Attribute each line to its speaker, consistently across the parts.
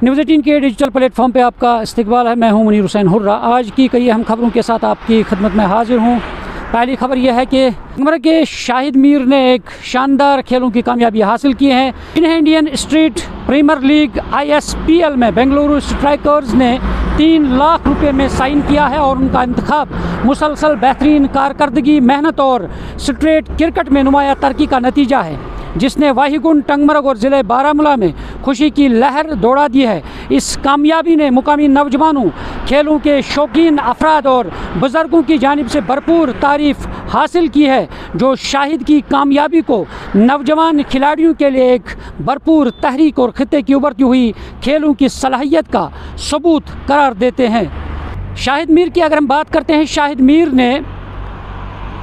Speaker 1: News 18 के digital platform पे आपका इस्तकबाल है। मैं हूं मुनीर हुसैन हुर्रा। आज की कई अहम खबरों के साथ आपकी खिदमत में हाजिर हूं। पहली खबर यह है कि टंगमरग के शाहिद मीर ने एक शानदार खेलों की कामयाबी हासिल की है। इन्हें Indian Street Premier League ISPL में बेंगलुरु स्ट्राइकर्स ने 3 लाख रुपए में साइन किया है और उनका इंतखाब मुसलसल बेहतरीन कारकर्दगी, मेहनत और स्ट्रेट क्रिकेट में नुमाया तरक्की का नतीजा है, जिसने वाहिगुंड, टंगमरग और ज़िले बारामूला में खुशी की लहर दौड़ा दी है। इस कामयाबी ने मुकामी नौजवानों, खेलों के शौकीन अफराद और बुज़ुर्गों की जानिब से भरपूर तारीफ़ हासिल की है, जो शाहिद की कामयाबी को नौजवान खिलाड़ियों के लिए एक भरपूर तहरीक और खिते की उभरती हुई खेलों की सलाहियत का सबूत करार देते हैं। शाहिद मीर की अगर हम बात करते हैं, शाहिद मीर ने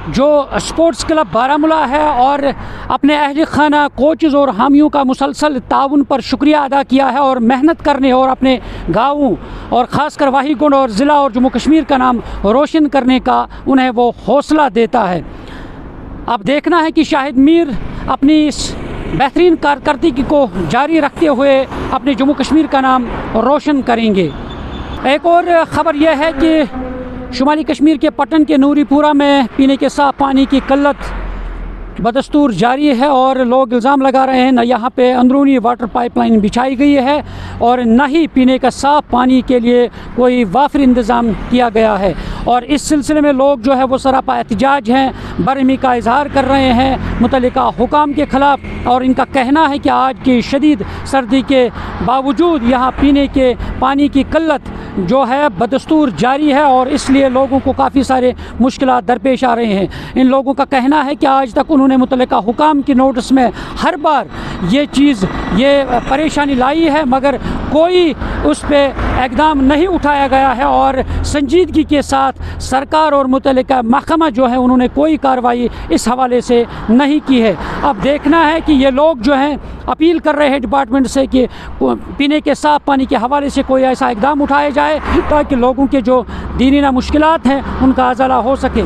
Speaker 1: जो स्पोर्ट्स क्लब बारामूला है और अपने अहल खाना, कोचज़ और हामियों का मुसलसल ताउन पर शुक्रिया अदा किया है और मेहनत करने और अपने गाँवों और ख़ासकर वाहिगुंड और ज़िला और जम्मू कश्मीर का नाम रोशन करने का उन्हें वो हौसला देता है। अब देखना है कि शाहिद मीर अपनी इस बेहतरीन कारकर्दगी को जारी रखते हुए अपने जम्मू कश्मीर का नाम रोशन करेंगे। एक और ख़बर यह है कि शुमाली कश्मीर के पटन के नूरीपुरा में पीने के साफ पानी की किल्लत बदस्तूर जारी है और लोग इल्ज़ाम लगा रहे हैं न यहाँ पे अंदरूनी वाटर पाइपलाइन बिछाई गई है और न ही पीने का साफ पानी के लिए कोई वाफिर इंतज़ाम किया गया है। और इस सिलसिले में लोग जो है वो सरापा एहतजाज हैं, बरहमी का इजहार कर रहे हैं मुतल्लिका हुकाम के ख़िलाफ़। और इनका कहना है कि आज की शदीद सर्दी के बावजूद यहाँ पीने के पानी की किल्लत जो है बदस्तूर जारी है और इसलिए लोगों को काफ़ी सारे मुश्किलात दरपेश आ रहे हैं। इन लोगों का कहना है कि आज तक उन्होंने मुतल्लिका हुकाम की नोटिस में हर बार ये परेशानी लाई है, मगर कोई उस पर इक़दाम नहीं उठाया गया है और संजीदगी के साथ सरकार और मुतल्लिका महकमा जो है उन्होंने कोई कार्रवाई इस हवाले से नहीं की है। अब देखना है कि ये लोग जो हैं अपील कर रहे हैं डिपार्टमेंट से कि पीने के साफ पानी के हवाले से कोई ऐसा इक़दाम उठाया जाए ताकि लोगों के जो दीनीना मुश्किलात हैं उनका अज़ला हो सके।